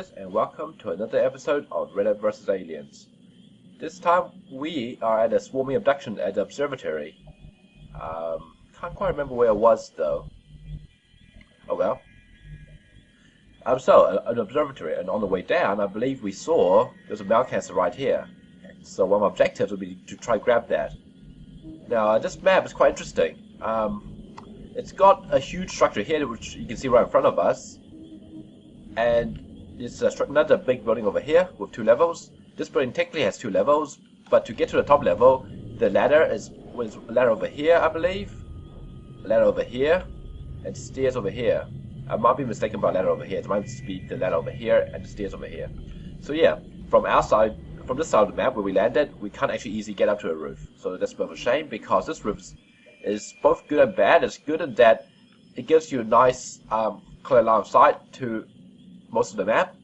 guys, and welcome to another episode of Reddit vs. Aliens. This time we are at a swarming abduction at the observatory. Can't quite remember where it was though. Oh well. An observatory, and on the way down I believe we saw there's a mountcaster right here. So one of my objectives would be to try to grab that. Now this map is quite interesting. It's got a huge structure here which you can see right in front of us. And it's another big building over here with 2 levels. This building technically has 2 levels, but to get to the top level, the ladder is a ladder over here, I believe. A ladder over here, and stairs over here. I might be mistaken about ladder over here. It might be the ladder over here and the stairs over here. So yeah, from our side, from this side of the map where we landed, we can't actually easily get up to a roof. So that's a bit of a shame because this roof is both good and bad. It's good in that it gives you a nice clear line of sight to most of the map,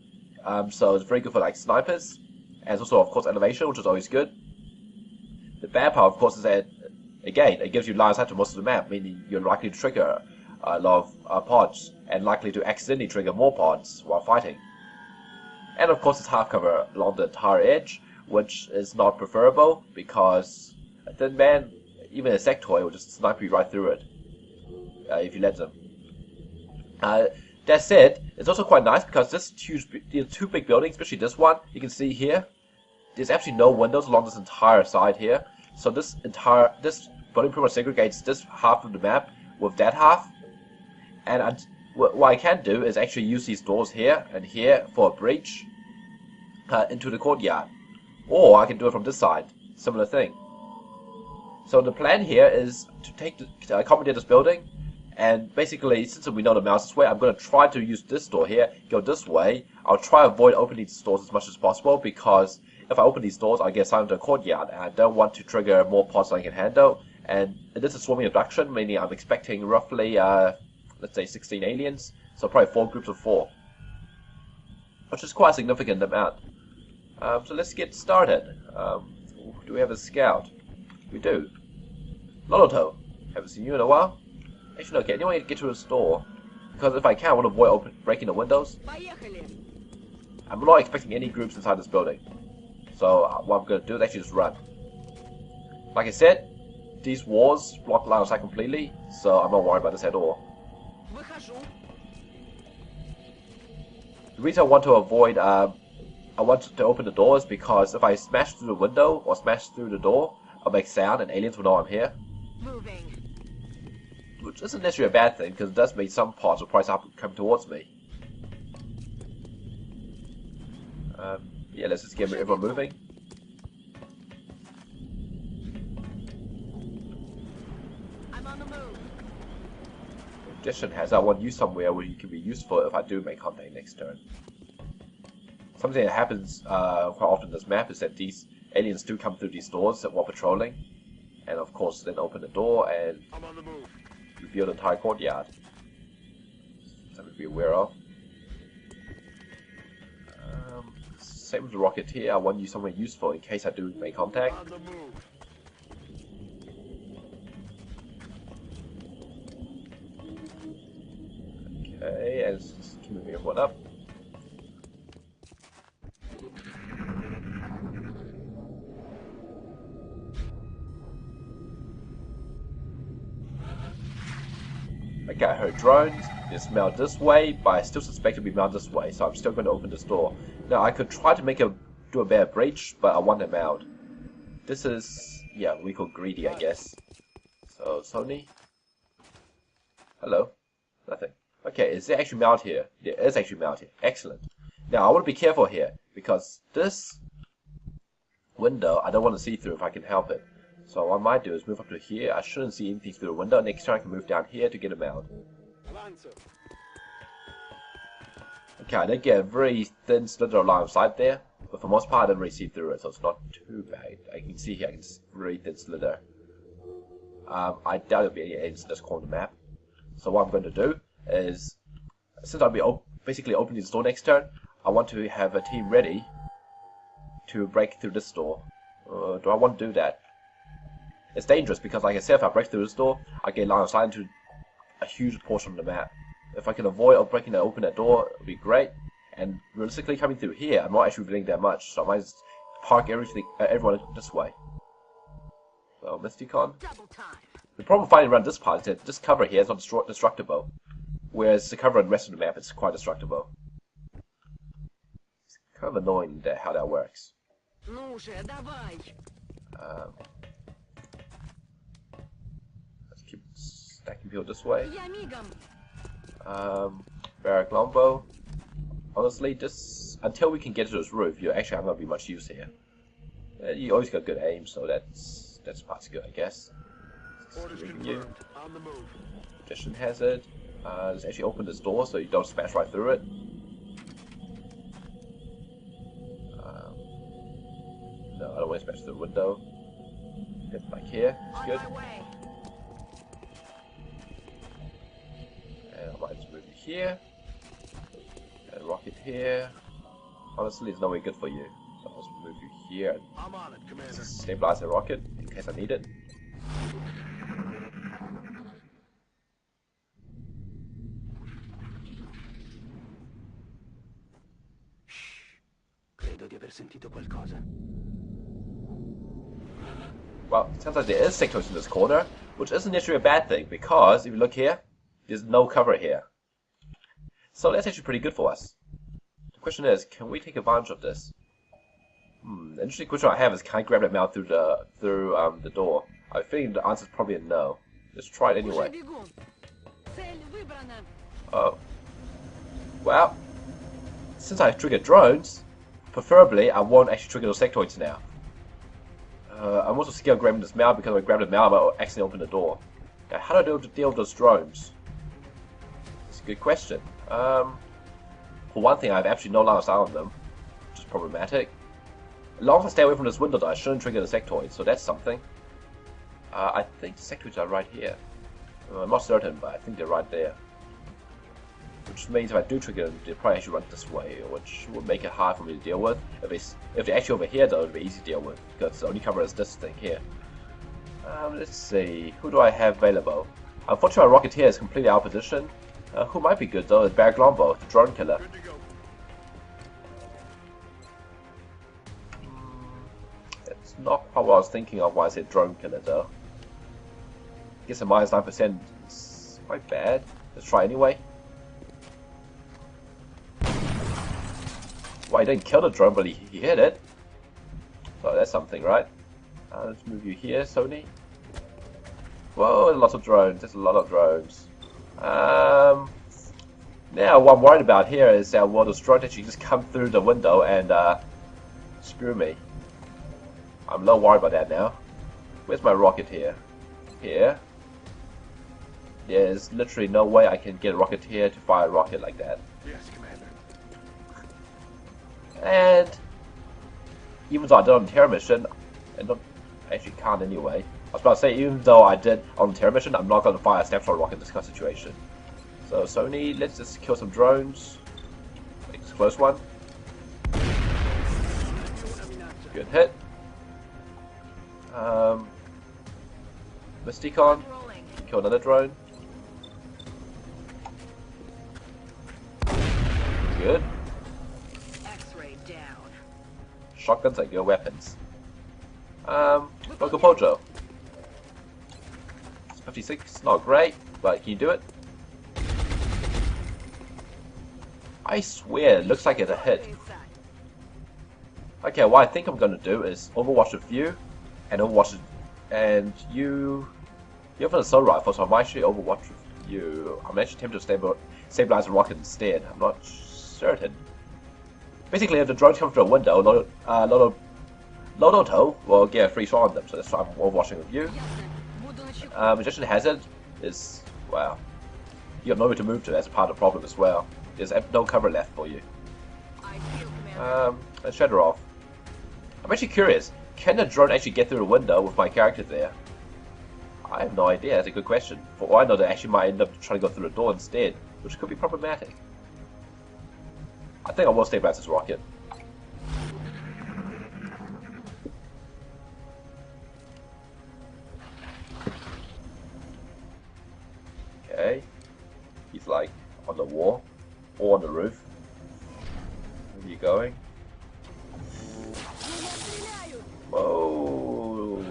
so it's very good for like snipers, and it's also of course elevation, which is always good. The bad part of course is that again it gives you line of sight to most of the map, meaning you're likely to trigger a lot of pods and likely to accidentally trigger more pods while fighting. And of course it's half cover along the entire edge, which is not preferable because a thin man, even a sectoid, will just snipe you right through it if you let them. That said, it's also quite nice because this huge, 2 big buildings, especially this one, you can see here, there's absolutely no windows along this entire side here. So this building pretty much segregates this half of the map with that half. And what I can do is actually use these doors here and here for a breach into the courtyard. Or I can do it from this side, similar thing. So the plan here is to accommodate this building. And basically, since we know the mouse this way, I'm going to try to use this door here, go this way. I'll try to avoid opening these doors as much as possible, because if I open these doors, I get assigned to a courtyard, and I don't want to trigger more pods than I can handle. And this is swarming abduction, meaning I'm expecting roughly, let's say 16 aliens, so probably 4 groups of 4. Which is quite a significant amount. So let's get started. Do we have a scout? We do. Loloto, haven't seen you in a while. Actually, no, okay, anyone need to get to the store? Because if I can, I want to avoid breaking the windows. I'm not expecting any groups inside this building. So what I'm going to do is actually just run. Like I said, these walls block the line of sight completely, so I'm not worried about this at all. The reason I want to avoid, I want to open the door is because if I smash through the window or smash through the door, I'll make sound and aliens will know I'm here. Which isn't necessarily a bad thing, because it does mean some parts will probably start coming towards me. Yeah, let's just get everyone moving. I'm on the move. Suggestion has I want you somewhere where you can be useful if I do make contact next turn. Something that happens quite often in this map is that these aliens do come through these doors while patrolling, and of course then open the door and I'm on the move. Reveal the entire courtyard. Something to be aware of. Same with the Rocketeer, I want you somewhere useful in case I do make contact. Okay, and just keep moving everyone up. Okay, I heard drones. They smell this way, but I still suspect it'll be mounted this way, so I'm still going to open this door. Now, I could try to do a better breach, but I want them out. This is, yeah, we call greedy, I guess. So, Sony? Hello? Nothing. Okay, is there actually mount here? There is actually mount here. Excellent. Now, I want to be careful here, because this window, I don't want to see through if I can help it. So what I might do is move up to here. I shouldn't see anything through the window. Next time I can move down here to get him out. Okay, I did get a very thin slither of line of sight there, but for the most part I didn't really see through it, so it's not too bad. I can see here, I can see very thin slither. I doubt there'll be any aliens in this corner of the map. So what I'm going to do is, since I'll be basically opening this door next turn, I want to have a team ready to break through this door. Do I want to do that? It's dangerous because, like I said, if I break through this door, I get line of sight into a huge portion of the map. If I can avoid breaking open that door, it would be great. And realistically, coming through here, I'm not actually revealing that much, so I might just park everyone this way. So, Mysticon. The problem finding around this part is that this cover here is not destructible, whereas the cover on the rest of the map is quite destructible. It's kind of annoying how that works. Let's keep stacking people this way. Barrack Longbow. Honestly, until we can get to this roof, you actually have not be much use here. You always got good aim, so that's part's good, I guess. You. Projection hazard. Let's actually open this door so you don't smash right through it. No, I don't want to smash through the window. Get back here. It's good. And I might just move you here. And rocket here. Honestly, it's no way good for you. So I'll just move you here and stabilize the rocket in case I need it. Well, it sounds like there is sectors in this corner, which isn't necessarily a bad thing, because if you look here, there's no cover here. So that's actually pretty good for us. The question is, can we take advantage of this? The interesting question I have is, can I grab that mount through the door? I think the answer is probably a no. Let's try it anyway. Well, since I triggered drones, preferably I won't actually trigger those sectoids now. I'm also scared of grabbing this mount because if I grab the mount, I might accidentally open the door. Now, how do I deal with those drones? It's a good question. For one thing, I have absolutely no line of sight on them, which is problematic. As long as I stay away from this window, though, I shouldn't trigger the sectoids, so that's something. I think the sectoids are right here. I'm not certain, but I think they're right there. Which means if I do trigger them, they'll probably actually run this way, which will make it hard for me to deal with. If they're actually over here, though, it'll be easy to deal with, because the only cover is this thing here. Let's see, who do I have available? Unfortunately, my Rocketeer is completely out of position. Who might be good, though, is Barrack Longbow, the drone killer. That's not quite what I was thinking of when I said drone killer, though. I guess a minus 9% is quite bad. Let's try anyway. Well, he didn't kill the drone, but he hit it. So that's something, right? Let's move you here, Sony. Whoa, there's lots of drones. There's a lot of drones. Now, what I'm worried about here is that one of those drones actually just come through the window and screw me. I'm a little worried about that now. Where's my rocket here? Here. There's literally no way I can get a Rocketeer to fire a rocket like that. Yes, Commander. And even though I did on the terror mission, I actually can't anyway. I was about to say, even though I did on the terror mission, I'm not going to fire a snapshot rocket in this kind of situation. So Sony, let's just kill some drones. Make this a close one. Good hit. Mysticon, kill another drone. Good. Shotguns are good weapons. Local Pojo. 56, not great, but can you do it? I swear, it looks like it's a hit. Okay, what I think I'm gonna do is Overwatch with you, and Overwatch and you have an assault rifle, so I might actually Overwatch with you. I'm actually tempted to stabilize the rocket instead. I'm not certain. Basically, if the drones come through a window, Lodoto will get a free shot on them, so that's why I'm Overwatching with you. Projection hazard is, well, you have nowhere to move to, that's part of the problem as well. There's no cover left for you. Let's shut her off. I'm actually curious, can the drone actually get through the window with my character there? I have no idea, that's a good question. For all I know, they actually might end up trying to go through the door instead, which could be problematic. I think I will stabilize this rocket. Okay. He's like on the wall or on the roof. Where are you going? Whoa.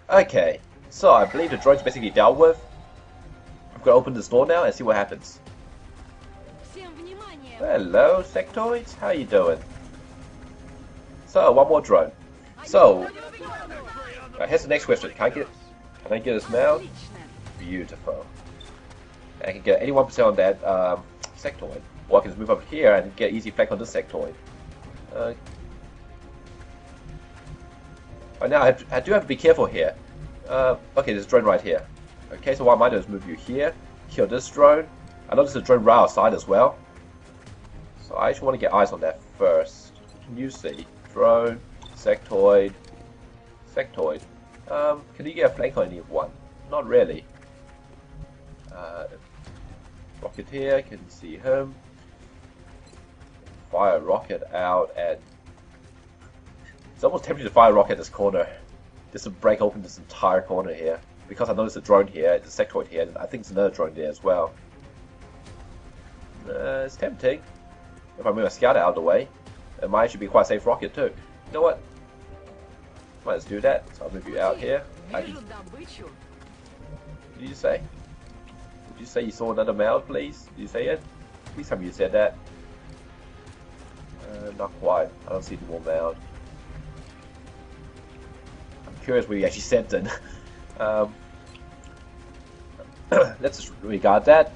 Okay, so I believe the drone's basically dealt with. I'm gonna open this door now and see what happens. Hello, sectoids. How you doing? So, one more drone. So, here's the next question. Can I get this now? Beautiful. I can get 81% on that sectoid. Or I can just move up here and get easy flank on this sectoid. Right now, I do have to be careful here. Okay, there's a drone right here. Okay, so what I might do is move you here, kill this drone. I know there's a drone right outside as well. So I actually want to get eyes on that first. Can you see? Drone, sectoid, sectoid. Can you get a flank on any one? Not really. Rocket here, can you see him? Fire a rocket out at... It's almost tempting to fire a rocket at this corner. Just to break open this entire corner here. Because I know there's a drone here, there's a sectoid here, and I think there's another drone there as well. It's tempting. If I move a scout out of the way, it might actually be quite a safe rocket too. You know what? Might just do that. So I'll move you out here. What did you say? Did you say you saw another mound, please? Did you say it? Please tell me you said that. Not quite. I don't see any more mound. I'm curious what you actually said then. Let's just regard that.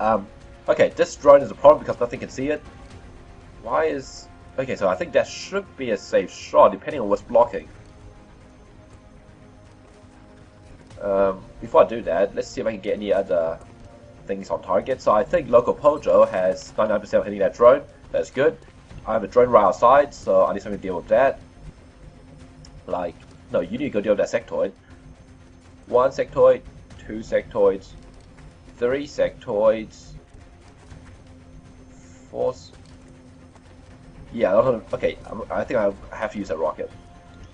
Okay, this drone is a problem because nothing can see it. Why is... Okay, so I think that should be a safe shot depending on what's blocking. Before I do that, let's see if I can get any other things on target. So I think Local Pojo has 99% of hitting that drone. That's good. I have a drone right outside, so I need something to deal with that. Like, no, you need to go deal with that sectoid. 1 sectoid, 2 sectoids, 3 sectoids, 4... Yeah, okay, I think I have to use that rocket.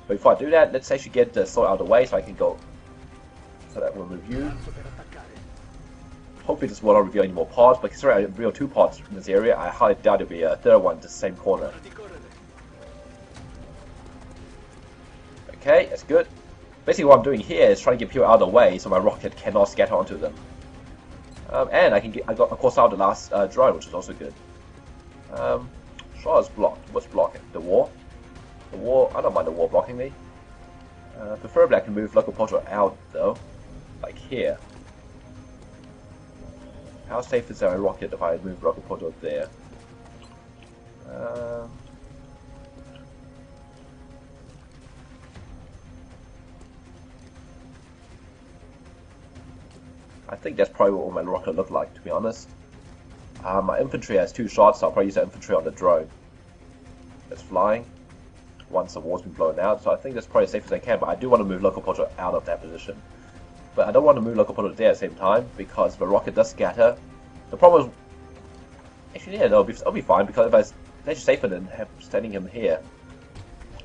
But before I do that, let's actually get the sword out of the way so I can go. So that will review. Hopefully this will not reveal any more pods, but considering I reveal 2 pods in this area, I highly doubt there'll be a third one in the same corner. Okay, that's good. Basically what I'm doing here is trying to get people out of the way so my rocket cannot scatter onto them. And I got of course out the last drone, which is also good. Shot is blocked. What's blocking? The wall? The wall, I don't mind the wall blocking me. Preferably I can move Local Pojo out though. Like here. How safe is our rocket if I move Local Pojo there? I think that's probably what my rocket looked like, to be honest. My infantry has 2 shots, so I'll probably use that infantry on the drone that's flying once the wall's been blown out. So I think that's probably as safe as I can, but I do want to move Local Pojo out of that position. But I don't want to move Local Pojo there at the same time, because if the rocket does scatter, the problem is... Actually, yeah, no, it'll be fine, because it's actually safer than standing him here.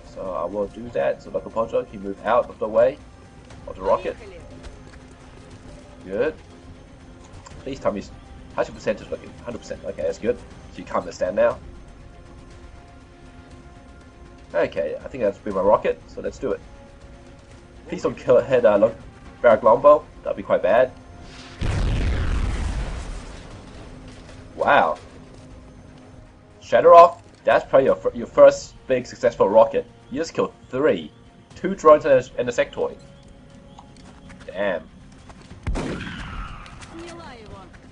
So I will do that. So Local Pojo, can you move out of the way of the rocket? Good. Please tell me... How's your percentage looking? 100%. Okay, that's good. So you can't understand now. Okay, I think that's been my rocket, so let's do it. Please don't hit Barrack Longbow. That'd be quite bad. Wow. Shatter off. That's probably your first big successful rocket. You just killed 3. 2 drones and a sectoid. Damn.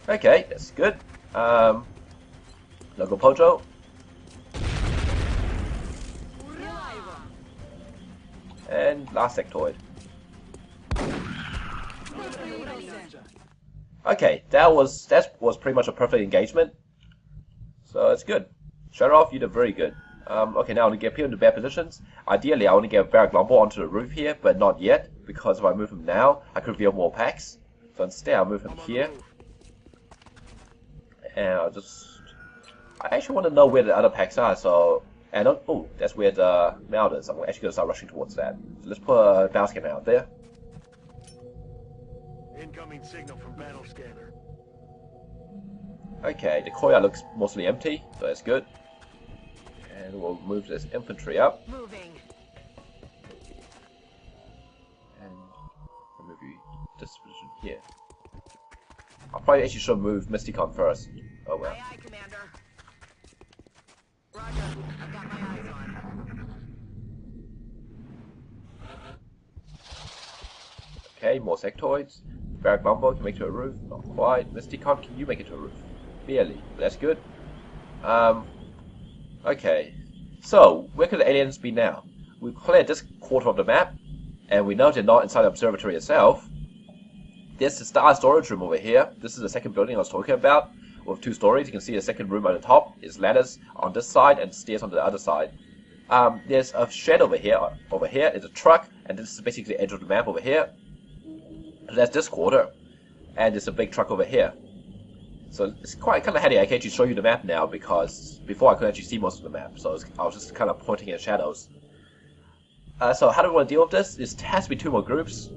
Okay, that's good. Local Pojo. And last sectoid. Okay, that was pretty much a perfect engagement. So it's good. Shut off, you did very good. Okay, now I want to get people into bad positions. Ideally, I want to get Barrack Longbow onto the roof here, but not yet, because if I move him now, I could reveal more packs. So instead, I'll move him here. And I actually want to know where the other packs are, so... And, oh, that's where the mount is. I'm actually going to start rushing towards that. So let's put a battle scanner out there. Incoming signal from battle scanner. Okay, the courtyard looks mostly empty, so that's good. And we'll move this infantry up. Moving. And we'll move you this position here. I probably actually should move Mysticon first. Oh well. Aye, aye, Commander. Roger. I've got my eyes on. Okay, more sectoids. Barrack Lumbo can make it to a roof. Not quite. Mysticon, can you make it to a roof? Barely. That's good. Okay. So, where could the aliens be now? We've cleared this quarter of the map, and we know they're not inside the observatory itself. There's the star storage room over here. This is the second building I was talking about, with 2 stories. You can see the second room on the top is ladders on this side and stairs on the other side. There's a shed over here. Over here is a truck, and this is basically the edge of the map over here. So that's this quarter, and there's a big truck over here. So it's quite kind of handy. I can actually show you the map now because before I could actually see most of the map. So I was just kind of pointing in shadows. So how do we want to deal with this? There has to be 2 more groups.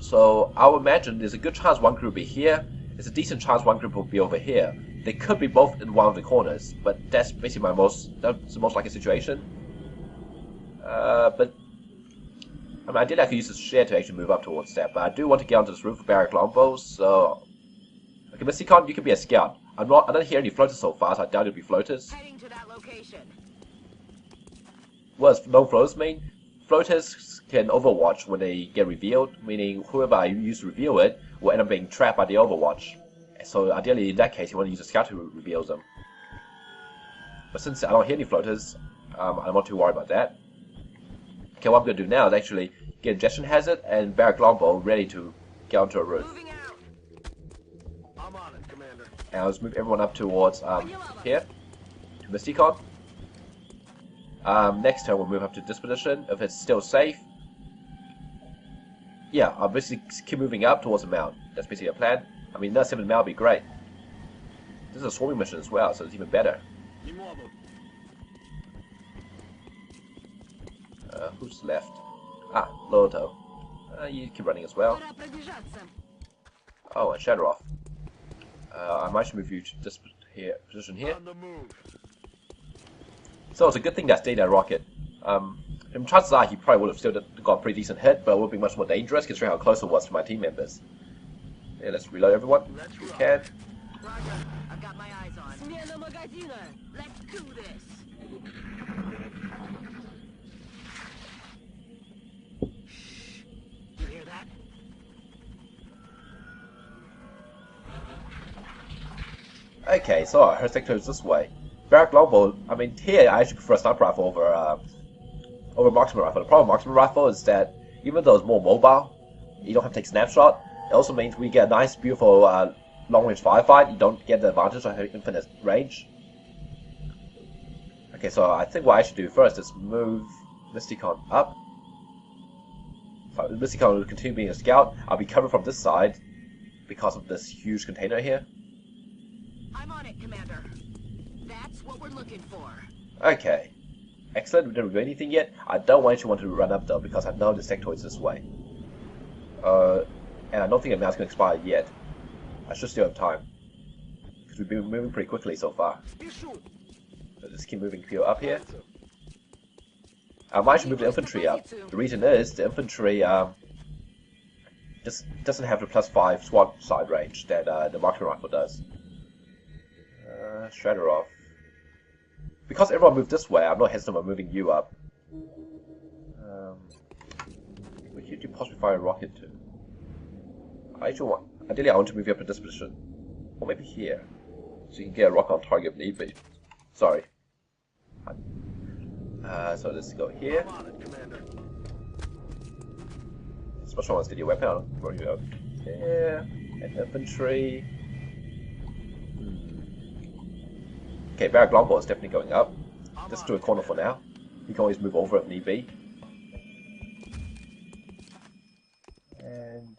So I would imagine there's a good chance one group will be here. There's a decent chance one group will be over here. They could be both in one of the corners, but that's basically that's the most likely situation. But I mean, ideally I could use this shed to actually move up towards that, but I do want to get onto this roof of Barrack Longbows, so... Okay, Mysticon, you can be a scout. I don't hear any floaters so far, so I doubt it'll be floaters. Heading to that location. What does no floaters mean? Floaters can overwatch when they get revealed, meaning whoever I use to reveal it will end up being trapped by the overwatch. So ideally, in that case, you want to use a scout to reveal them. But since I don't hear any floaters, I'm not too worried about that. Okay, what I'm going to do now is actually get ingestion hazard and Barrack Longbow ready to get onto a roof. Moving out. I'm on it, Commander. And I'll just move everyone up towards here to Mysticon. Next turn we'll move up to this position if it's still safe. Yeah, I'll basically keep moving up towards the mound. That's basically a plan. I mean, another 7 mound would be great. This is a swarming mission as well, so it's even better. Ni modo. Who's left? Ah, Loto. You keep running as well. Пора пробежаться. Oh, and Shadowroth. I might move you to this position here. On the move. So it's a good thing that stayed that rocket. And chances are he probably would have still got a pretty decent hit, but it would be much more dangerous considering how close it was to my team members. Yeah, let's reload everyone. Let's We rock. can. Roger. I've got my eyes on. Смена магазина. Let's do this. You hear that? Okay, so her sector is this way. Barrack Longbow, I mean, here I actually prefer sniper rifle over marksman rifle. The problem with marksman rifle is that even though it's more mobile, you don't have to take snapshot. It also means we get a nice, beautiful long-range firefight. You don't get the advantage of having infinite range. Okay, so I think what I should do first is move Mysticon up. So Mysticon will continue being a scout. I'll be covered from this side because of this huge container here. I'm on it, Commander. That's what we're looking for. Okay. Excellent, we didn't do anything yet. I don't want you to run up though, because I know the sector is this way. And I don't think the mount's going to expire yet. I should still have time. Because we've been moving pretty quickly so far. Спешу. So just keep moving people up here. I might move the infantry up. The reason is, the infantry just doesn't have the +5 SWAT side range that the marksman rifle does. Shredder off. Because everyone moved this way, I'm not hesitant about moving you up. Where could you possibly fire a rocket to? Ideally I want to move you up to this position. Or maybe here. So you can get a rocket on target if need be. Sorry. So let's go here. I'm on it, Commander. Special one's steady weapon. I'll run you up there. And infantry. Okay, Barrack Longbow is definitely going up. Just to a corner for now. You can always move over if need be. And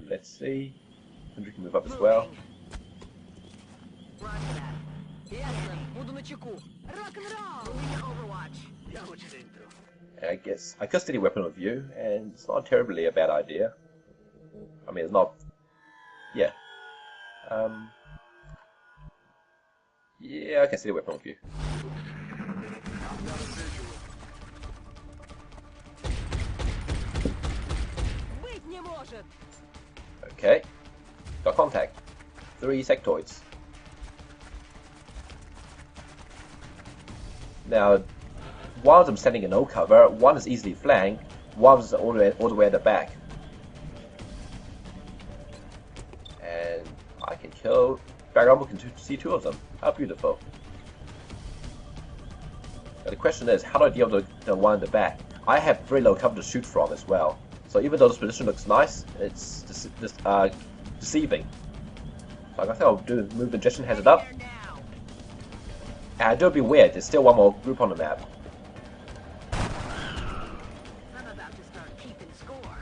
let's see. Infantry can move up as well. Roger that. Ясно. Буду на чеку. Rock'n'roll. Moving to Overwatch. Я очень into. And I guess I could steady weapon of view, and it's not terribly a bad idea. I mean, it's not. Yeah. Yeah, I can see the weapon view. I've got a visual. Быть не может! Okay. Got contact. 3 sectoids. Now, one of them standing in no cover, one is easily flanked, one is all the way at the back. And I can kill. Background can see 2 of them. How beautiful. Now the question is, how do I deal with the one in the back? I have very low cover to shoot from as well. So even though this position looks nice, it's deceiving. So I think I'll do move injection headed up. There now! And I do be weird, there's still one more group on the map. I'm about to start keeping score.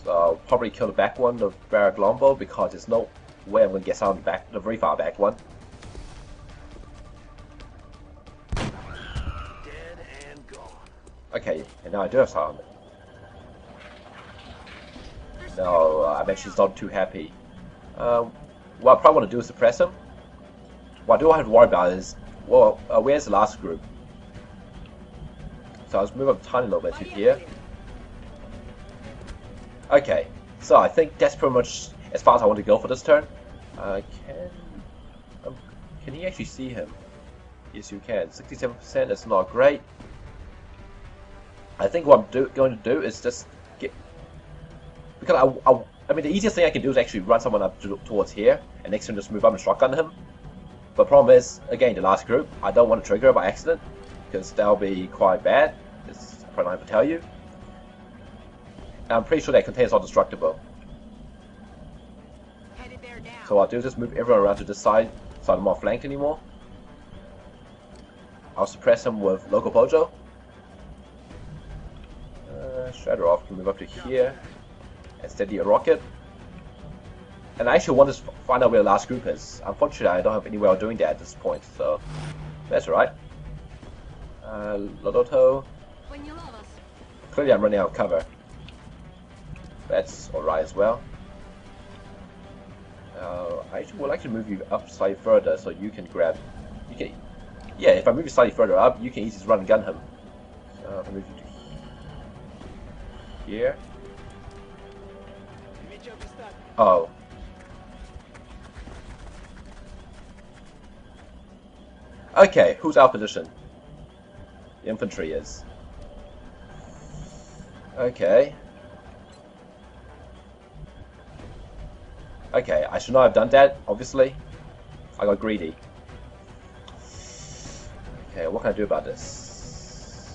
So I'll probably kill the back one, the Barrack Longbow, because there's no way I'm going to get sound back, the very far back one. Dead and gone. Okay, and now I do have sound. No, I bet she's not too happy. What I probably want to do is suppress him. What I do have to worry about is, well, where's the last group? So let's move up a tiny little bit to here. Okay, so I think that's pretty much as far as I want to go for this turn. Can he actually see him? Yes, you can. 67%, that's not great. I think what I'm going to do is just get... Because I mean, the easiest thing I can do is actually run someone up towards here, and next turn just move up and shotgun him. But the problem is, again, the last group, I don't want to trigger by accident, because that'll be quite bad. This I probably don't have to tell you. And I'm pretty sure that containers are destructible. Headed there now. So what I'll do is just move everyone around to this side, so I'm not flanked anymore. I'll suppress him with Local Pojo. Shadowroff can move up to here and steady a rocket. And I actually want to find out where the last group is. Unfortunately, I don't have any way of doing that at this point, so that's alright. Lodoto. When you love us. Clearly, I'm running out of cover. That's alright as well. I actually would like to move you up slightly further so you can grab. You can, yeah, if I move you slightly further up, you can easily run and gun him. So I'll move you to here. Oh. Okay, who's our position? The infantry is. Okay. Okay, I should not have done that, obviously. I got greedy. Okay, what can I do about this?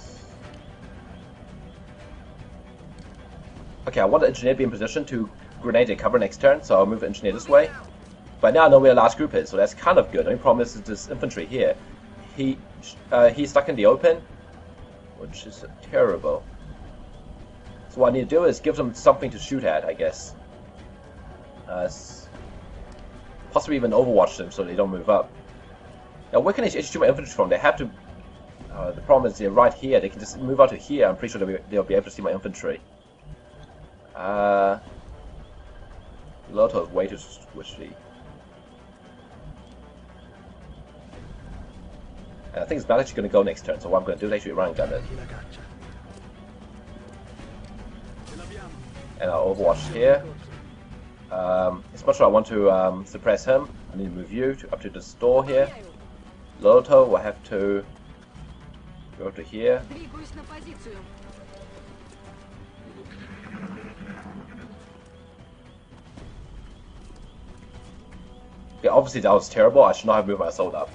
Okay, I want the engineer to be in position to grenade and cover next turn, so I'll move the engineer this way. But now I know where the last group is, so that's kind of good. The only problem is this infantry here. He's stuck in the open, which is terrible. So what I need to do is give them something to shoot at, I guess. Possibly even overwatch them so they don't move up. Now where can I shoot my infantry from? They have to... the problem is they're right here. They can just move out to here. I'm pretty sure they'll be able to see my infantry. Loto is way too squishy. And I think it's not actually going to go next turn, so what I'm going to do is actually run and gun it. And I'll overwatch here. As much as I want to suppress him, I need to move you up to this door here. Loto will have to go to here. Двигаюсь на позицию. Yeah, obviously that was terrible. I should not have moved my assault up.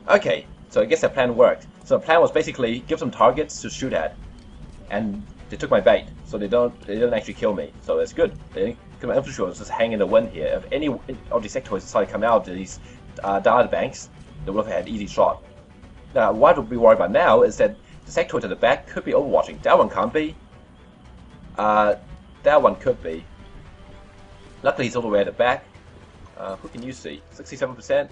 Okay, so I guess that plan worked. So the plan was basically give them targets to shoot at, and they took my bait, so they didn't actually kill me. So that's good. Because my infantry was just hanging in the wind here. If any of these sectoids decided to come out of these data banks, they would have had an easy shot. Now, what we'll be worried about now is that the sectoid at the back could be overwatching. That one can't be. That one could be. Luckily, he's all the way at the back. Who can you see? 67%.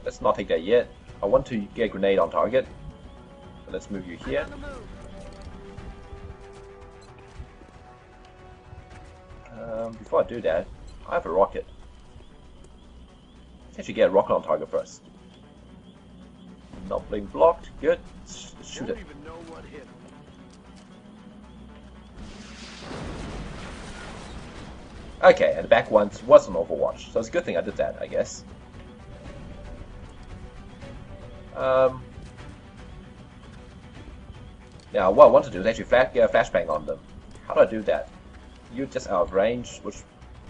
Let's not take that yet. I want to get a grenade on target. So let's move you here. On the move. Before I do that, I have a rocket. Let's actually get a rocket on target first. Not being blocked. Good. Let's shoot it. Don't even know what hit him. Okay, and the back one was an Overwatch, so it's a good thing I did that, I guess. Now, what I want to do is actually get a flashbang on them. How do I do that? You're just out of range, which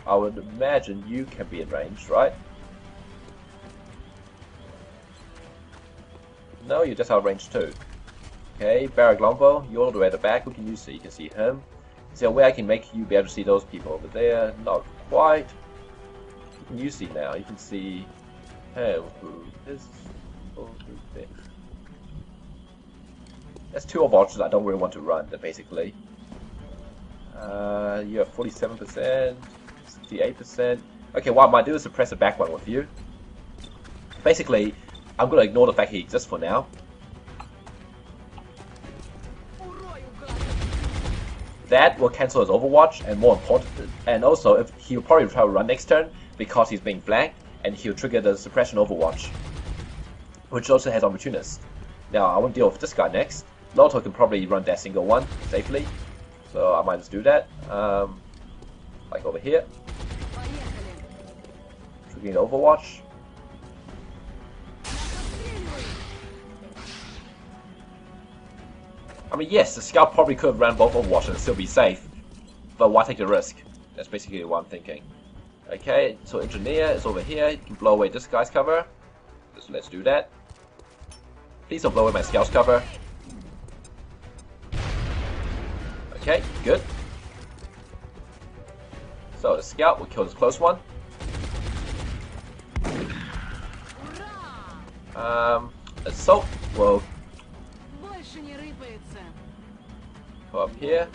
I would imagine you can be in range, right? No, you're just out of range too. Okay, Barrack Longbow, you're all the way at the back. Who can you see? You can see him. Is there a way I can make you be able to see those people over there? Not quite. Who can you see now? You can see... Hey, who is over there? There's two Overwatches I don't really want to run, basically. You have 47%, 68%. Okay, what I might do is suppress the back one with you. Basically, I'm going to ignore the fact he exists for now. That will cancel his Overwatch, and more important, and also if he'll probably try to run next turn because he's being flanked, and he'll trigger the suppression Overwatch, which also has Opportunist. Now I want to deal with this guy next. Loto can probably run that single one safely, so I might just do that. Like over here, triggering the Overwatch. I mean, yes, the scout probably could have ran both Overwatch and still be safe, but why take the risk? That's basically what I'm thinking. Okay, so Engineer is over here. You can blow away this guy's cover. So let's do that. Please don't blow away my scout's cover. Okay, good. So the scout will kill this close one. Assault will go up here.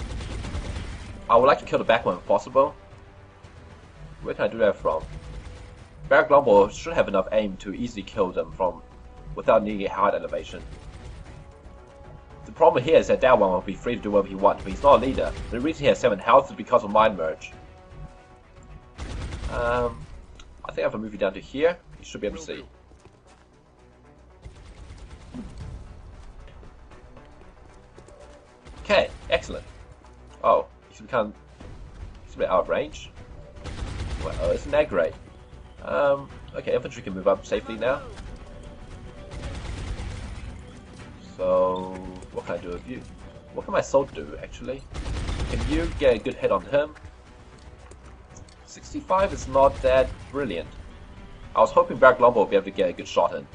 I would like to kill the back one if possible. Where can I do that from? Barrack Longbow should have enough aim to easily kill them from without needing a hard elevation. The problem here is that that one will be free to do whatever he wants, but he's not a leader. The reason he has 7 health is because of Mind Merge. I think I have to move you down to here. You should be able to see. Okay, excellent. Oh, he's a bit out of range. Well, isn't that great? Okay, infantry can move up safely now. So, what can I do with you? What can my assault do, actually? Can you get a good hit on him? 65 is not that brilliant. I was hoping Barrack Longbow would be able to get a good shot in.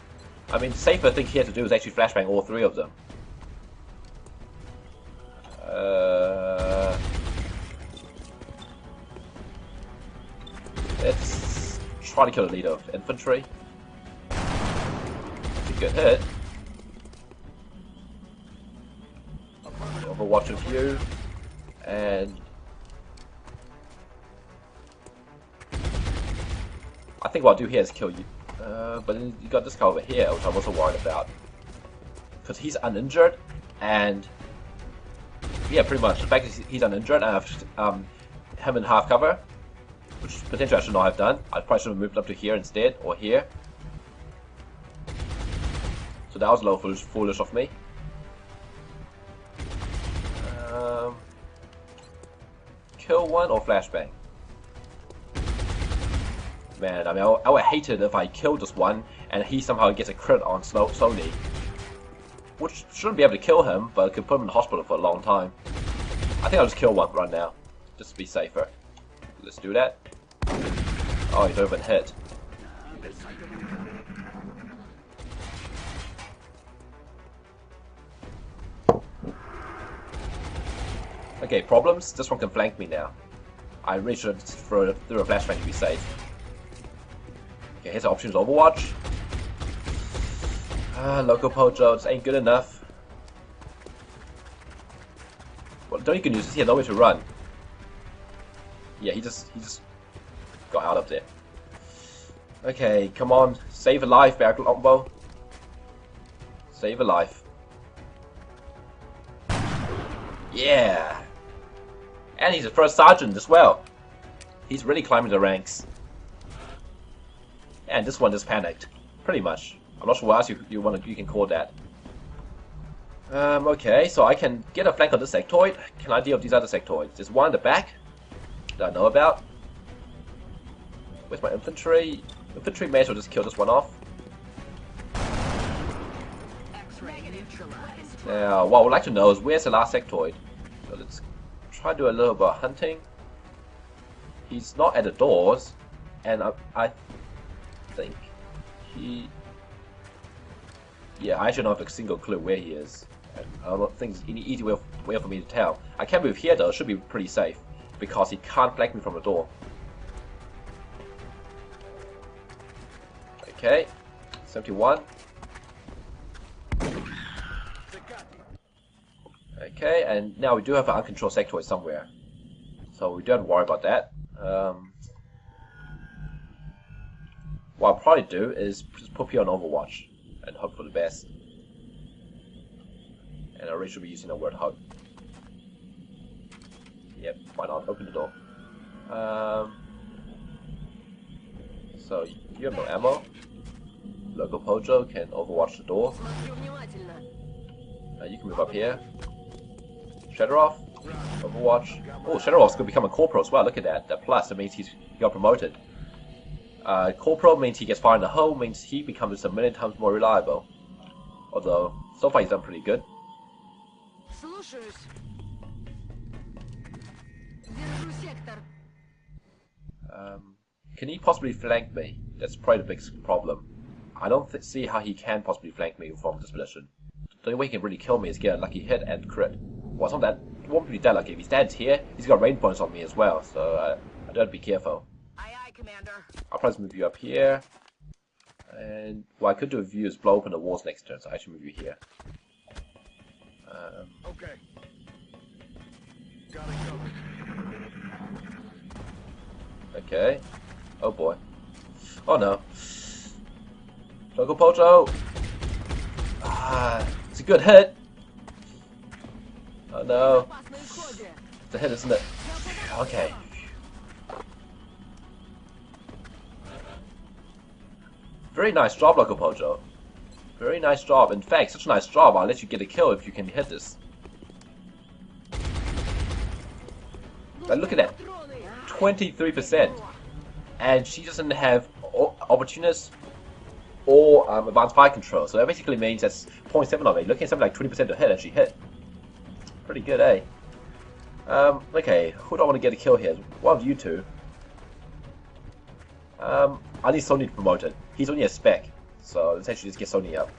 I mean, the safer thing here to do is actually flashbang all 3 of them. Let's try to kill the leader of infantry. It's a good hit. Overwatch with you, and I think what I'll do here is kill you. But then you got this guy over here, which I'm also worried about, because he's uninjured, and yeah, pretty much. The fact is he's uninjured, and I have him in half cover, which potentially I should not have done. I probably should have moved up to here instead, or here. So that was a little foolish of me. Kill one or flashbang? Man, I mean, I would hate it if I killed this one and he somehow gets a crit on Sony. Which shouldn't be able to kill him, but could put him in the hospital for a long time. I think I'll just kill one right now, just to be safer. Let's do that. Oh, he's over and hit. Okay, problems. This one can flank me now. I really should throw a flashbang to be safe. Okay, here's the options Overwatch. Local Pojo, this ain't good enough. Well, don't you can use this here, no way to run. Yeah, he just got out of there. Okay, come on. Save a life, Barrack Longbow. Save a life. Yeah! And he's a first sergeant as well. He's really climbing the ranks. And this one just panicked. Pretty much. I'm not sure what else you can call that. Okay, so I can get a flank on this sectoid. Can I deal with these other sectoids? There's one in the back that I know about. Where's my infantry? Infantry may as well just kill this one off. Now, what I would like to know is where's the last sectoid? So let's try to do a little bit of hunting. He's not at the doors, and I think he... Yeah, I actually don't have a single clue where he is. And I don't think there's any easy way for me to tell. I can move here though, it should be pretty safe, because he can't flank me from the door. Okay, 71. Okay, and now we do have an uncontrolled sectoid somewhere. So we don't have to worry about that. What I'll probably do is just put here on Overwatch and hope for the best. And I really should be using the word hope. Yep, why not? Open the door. So you have no ammo. Local Pojo can overwatch the door. You can move up here. Shadowroff, Overwatch. Oh, Shadowroff's gonna become a corporal as well. Look at that. That plus, that means he got promoted. Corporal means he gets far in the hole, means he becomes a million times more reliable. Although, so far he's done pretty good. Can he possibly flank me? That's probably the biggest problem. I don't see how he can possibly flank me from this position. The only way he can really kill me is get a lucky hit and crit. Well, it's not that. It won't be that lucky. If he stands here, he's got range bonus on me as well, so I don't have to be careful. Aye, aye, Commander. I'll probably move you up here. And what I could do with you is blow open the walls next turn, so I should move you here. Okay. Got it covered. Okay. Oh boy. Oh no. Local Pojo! Ah, it's a good hit! Oh no. It's a hit, isn't it? Okay. Very nice job, Local Pojo. Very nice job. In fact, such a nice job, I'll let you get a kill if you can hit this. But look at that. 23%. And she doesn't have opportunist or advanced fire control. So that basically means that's 0.7 of it. Looking at something like 20% to hit, and she hit. Pretty good, eh? Okay, who do I want to get a kill here? One of you two. I need Sony to promote it. He's only a spec, so let's actually just get Sony up.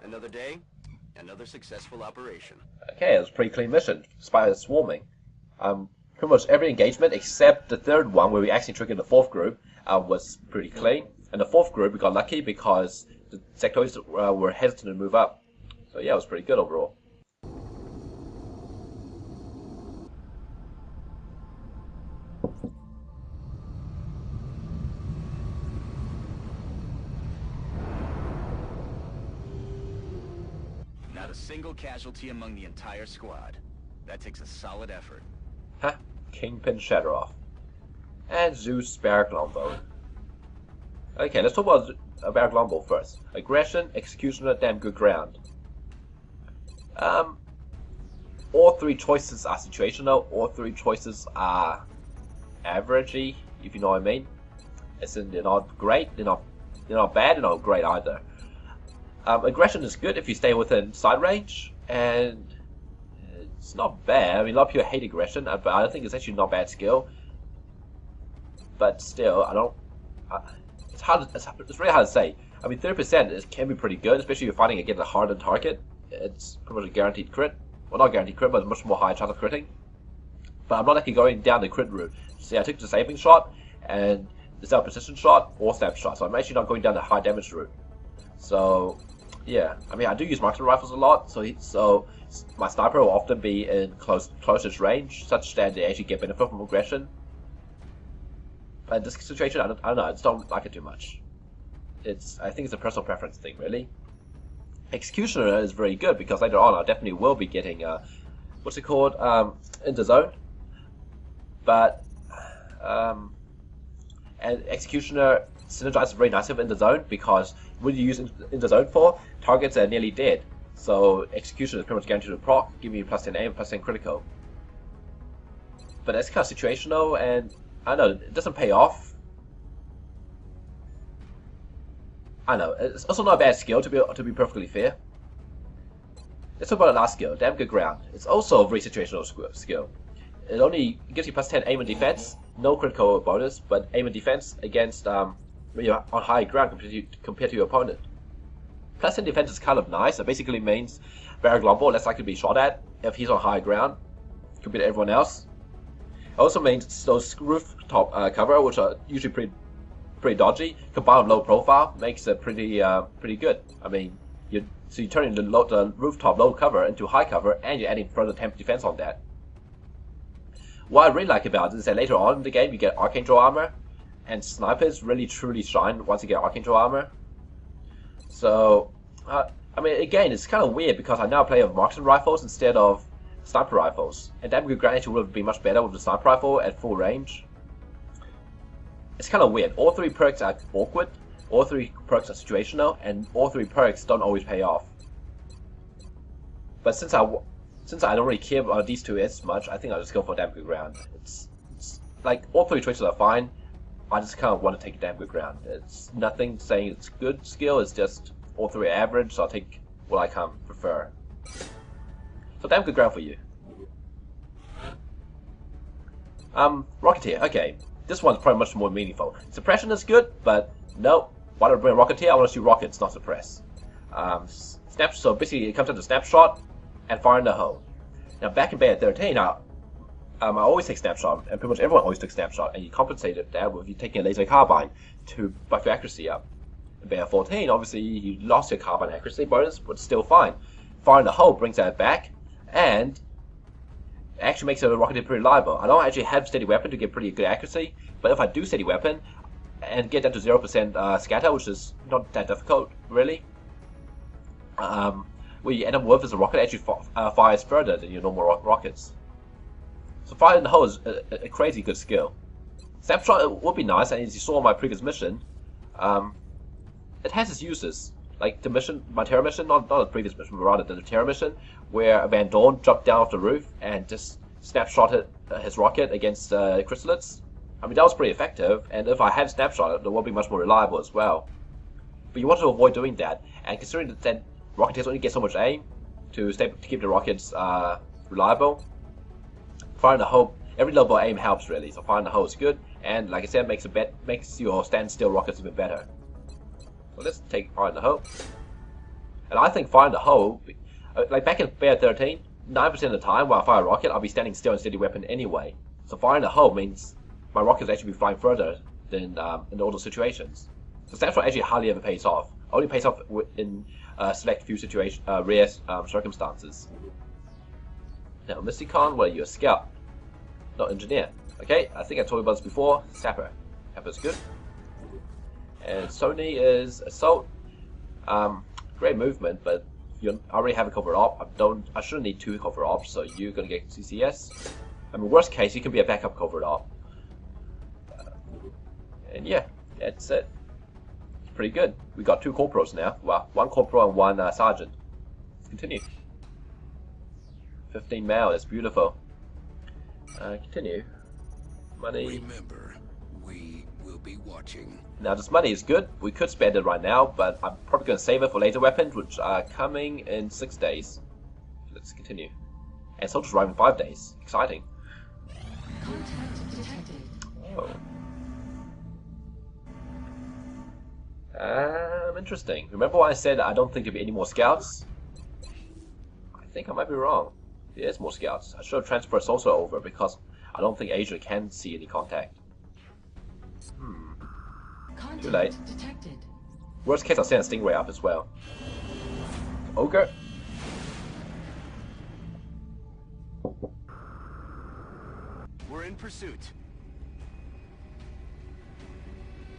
Another day, another successful operation. Okay, it was a pretty clean mission. Spiders swarming. Pretty much every engagement except the third one where we actually triggered the fourth group was pretty clean. And the fourth group we got lucky because the sectoids were hesitant to move up. So yeah, it was pretty good overall. Not a single casualty among the entire squad. That takes a solid effort. Huh? Kingpin Shadowroff. And Zeus Barrack Longbow. Okay, let's talk about Barrack Longbow first. Aggression, Executioner, damn good ground. All three choices are situational, all three choices are averagey, if you know what I mean. As in, they're not great, they're not bad, they're not great either. Aggression is good if you stay within sight range, and it's not bad. I mean, a lot of people hate aggression, but I don't think it's actually not bad skill. But still, it's really hard to say. I mean, 30% can be pretty good, especially if you're fighting against a hardened target. It's pretty much a guaranteed crit. Well, not guaranteed crit, but a much more high chance of critting. But I'm not actually going down the crit route. See, I took the saving shot, and the self-precision shot, or snap shot. So I'm actually not going down the high damage route. So, Yeah, I mean, I do use marksman rifles a lot, so my sniper will often be in closest range, such that they actually get benefit from aggression. But in this situation, I don't know, I just don't like it too much. I think it's a personal preference thing, really. Executioner is very good because later on I definitely will be getting what's it called, in the zone. But and Executioner synergizes very nicely in the zone because when you use in the zone for, targets are nearly dead. So Executioner is pretty much guaranteed to proc, give you +10 aim, +10 critical. But that's kind of situational, and I know it doesn't pay off. I know it's also not a bad skill to be perfectly fair. Let's talk about the last skill, damn good ground. It's also a very situational skill. It only gives you +10 aim and defense, no critical bonus, but aim and defense against when you're on high ground compared to your opponent. +10 defense is kind of nice. It basically means Barrack Longbow less likely to be shot at if he's on high ground compared to everyone else. It also means those rooftop cover, which are usually pretty dodgy, combined with low profile, makes it pretty good. I mean, you're turning the rooftop low cover into high cover, and you're adding further temp defense on that. What I really like about it is that later on in the game you get Archangel armor, and snipers really truly shine once you get Archangel armor. So, I mean, again, it's kind of weird because I now play with marksman rifles instead of sniper rifles, and damn good ground actually would be much better with the sniper rifle at full range. It's kind of weird. All three perks are awkward, all three perks are situational, and all three perks don't always pay off. But since I don't really care about these two as much, I think I'll just go for damn good ground. It's like all three choices are fine. I just kind of want to take damn good ground. It's nothing saying it's good skill. It's just all three are average, so I'll take what I can prefer. So damn good ground for you. Rocketeer. Okay, this one's probably much more meaningful. Suppression is good, but no. Why do I bring Rocketeer? I want to shoot rockets, not suppress. So basically, it comes down to snapshot and fire in the hole. Now back in Beta 13, I always take snapshot, and pretty much everyone always took snapshot, and you compensated that with you taking a laser carbine to buff your accuracy up. In Beta 14, obviously you lost your carbine accuracy bonus, but still fine. Fire in the hole brings that back, and it actually makes a Rocketeer pretty reliable. I don't actually have steady weapon to get pretty good accuracy, but if I do steady weapon and get down to 0% scatter, which is not that difficult really, what you end up with is a rocket actually fires further than your normal rockets. So fire in the hole is a crazy good skill. Snapshot would be nice, and as you saw in my previous mission, it has its uses. Like the mission, my terror mission, not the previous mission, but rather the terror mission, where Van Dorn jumped down off the roof and just snapshotted his rocket against chrysalids. I mean, that was pretty effective, and if I had snapshot, it would be much more reliable as well. But you want to avoid doing that, and considering that Rocketeers only get so much aim to keep the rockets reliable, fire in the hole, every level of aim helps really. So fire in the hole is good, and like I said, makes your standstill rockets even better. So let's take fire in the hole. And I think fire in the hole, like back in Beta 13, 9% of the time when I fire a rocket, I'll be standing still in steady weapon anyway. So fire in the hole means my rockets actually be flying further than in all those situations. So snapshot actually hardly ever pays off. Only pays off in select few rare circumstances. Now, Mysticon, what are you, a scout? Not engineer. Okay, I think I told you about this before. Sapper. Sapper's good. And Sony is assault. Great movement, but I already have a covert op. I shouldn't need two covert ops, so you're gonna get CCS. I mean, worst case, you can be a backup covert op. And yeah, that's it. Pretty good. We got 2 corporals now. Well, 1 corporal and 1 sergeant. Let's continue. 15 male, that's beautiful. Continue. Money. Remember, we will be watching. Now this money is good. We could spend it right now, but I'm probably going to save it for laser weapons, which are coming in 6 days. Let's continue. And soldiers arrive in 5 days. Exciting. Contact detected. Oh. Interesting. Remember when I said I don't think there'll be any more scouts? I think I might be wrong. There's more scouts. I should have transferred Sosa over because I don't think Asia can see any contact. Contact Too late. detected. Worst case, I'll send a Stingray up as well. Ogre. We're in pursuit.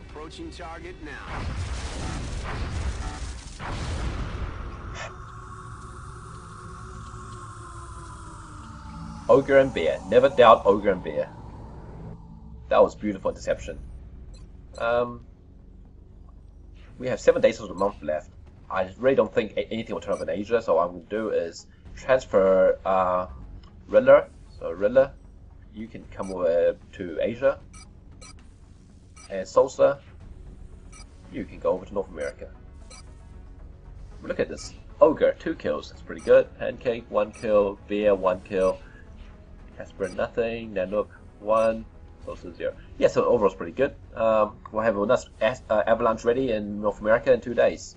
Approaching target now. Ogre and bear. Never doubt ogre and bear. That was beautiful interception. We have 7 days of the month left. I really don't think anything will turn up in Asia, so what I'm going to do is transfer Riddler. So Riddler, you can come over to Asia. And Sosa, you can go over to North America. Look at this. Ogre, 2 kills. That's pretty good. Pancake, 1 kill. Bear, 1 kill. Casper, nothing. Nanook, 1. Sosa, 0. Yeah, so overall it's pretty good. We'll have enough avalanche ready in North America in 2 days.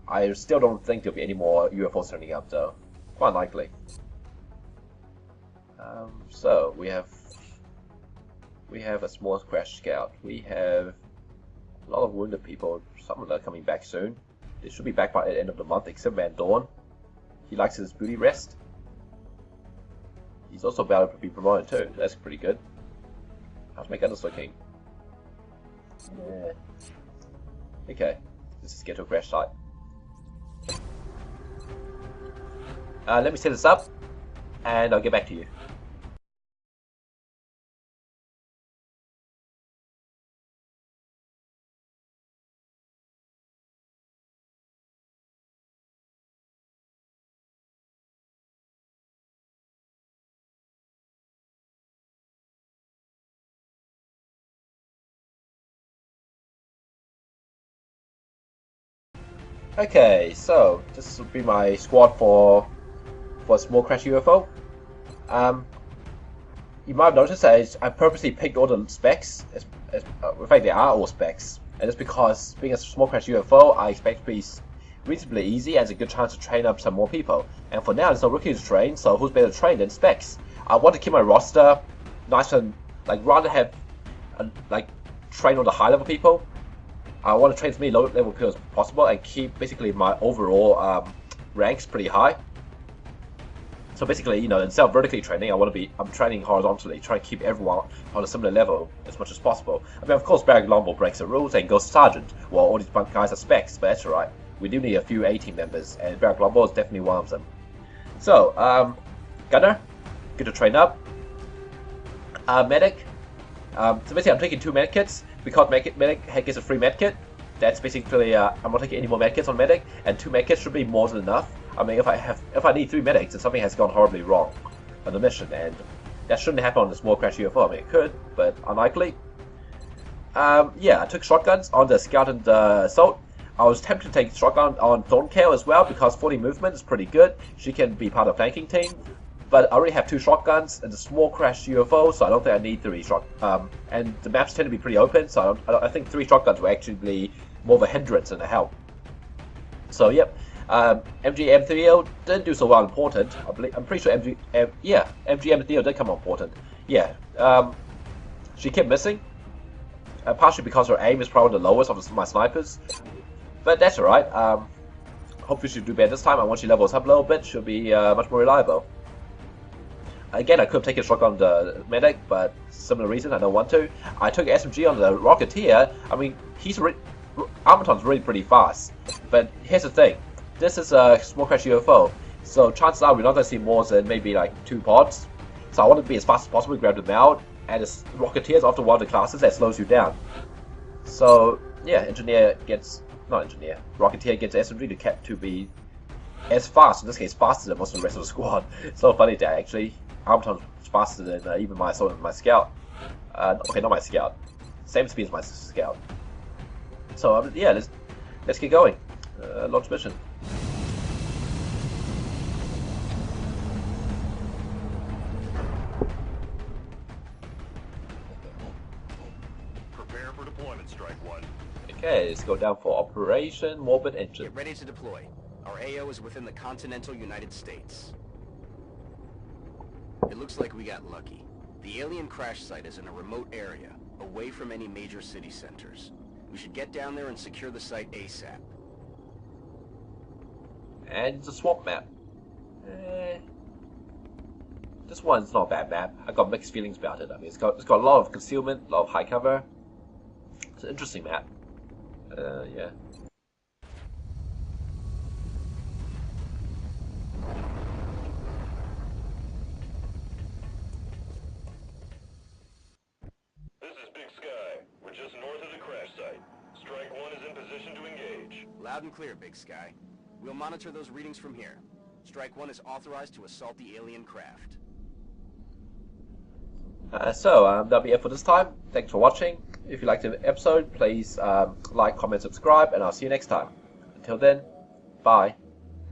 I still don't think there'll be any more UFOs turning up, though. Quite likely. So we have a small crash scout. We have a lot of wounded people. Some of them are coming back soon. They should be back by the end of the month, except Van Dorn. He likes his booty rest. He's also about to be promoted too. That's pretty good. How's my gunners looking? Yeah. Okay, let's just get to a crash site. Let me set this up, and I'll get back to you. Okay, so this will be my squad for a small crash UFO. You might have noticed that I purposely picked all the specs. In fact, they are all specs, and it's because being a small crash UFO, I expect to be reasonably easy and a good chance to train up some more people. And for now, there's no rookies to train, so who's better trained than specs? I want to keep my roster nice and rather have train all the high level people. I want to train as many low level people as possible and keep basically my overall ranks pretty high. So basically, you know, instead of vertically training, I'm training horizontally, trying to keep everyone on a similar level as much as possible. I mean, of course, Barrack Longbow breaks the rules and goes Sergeant, while all these guys are specs, but that's alright. We do need a few A-team members, and Barrack Longbow is definitely one of them. So, Gunner, good to train up. Medic. So basically, I'm taking 2 medkits. Because medic gets a free medkit, that's basically I'm not taking any more medkits on medic, and 2 medkits should be more than enough. I mean, if I need 3 medics, then something has gone horribly wrong on the mission, and that shouldn't happen on a small crash UFO. I mean, it could, but unlikely. Yeah, I took shotguns on the scout and the assault. I was tempted to take shotgun on Thorncale as well because 40 movement is pretty good. She can be part of the flanking team. But I already have 2 shotguns and a small crash UFO, so I don't think I need 3 and the maps tend to be pretty open, so I think 3 shotguns will actually be more of a hindrance than a help. So yep, MGM3O didn't do so well important. I'm pretty sure MGM3O did come on important. Yeah, she kept missing, partially because her aim is probably the lowest of my snipers, but that's alright. Hopefully she'll do better this time, and once she levels up a little bit, she'll be much more reliable. Again, I could have taken a shotgun on the medic, but similar reason, I don't want to. I took SMG on the Rocketeer. I mean, Armaton's really pretty fast. But here's the thing. This is a small crash UFO, so chances are we're not going to see more than maybe 2 pods. So I want to be as fast as possible, grab them out, and Rocketeer is often one of the classes that slows you down. So, yeah, Rocketeer gets SMG to be as fast, in this case faster than most of the rest of the squad. So funny that actually Armaton's faster than even my assault and my scout. Okay, not my scout. Same speed as my scout. So yeah, let's get going. Launch mission. Prepare for deployment, Strike 1. Okay, let's go down for Operation Morbid Engine. Get ready to deploy. Our AO is within the continental United States. It looks like we got lucky. The alien crash site is in a remote area, away from any major city centers. We should get down there and secure the site ASAP. And it's a swamp map. This one's not a bad map. I got mixed feelings about it. I mean, it's got a lot of concealment, a lot of high cover. It's an interesting map. Yeah. This is Big Sky. We're just north of the crash site. Strike 1 is in position to engage. Loud and clear, Big Sky. We'll monitor those readings from here. Strike 1 is authorized to assault the alien craft. That'll be it for this time. Thanks for watching. If you liked the episode, please like, comment, subscribe, and I'll see you next time. Until then, bye.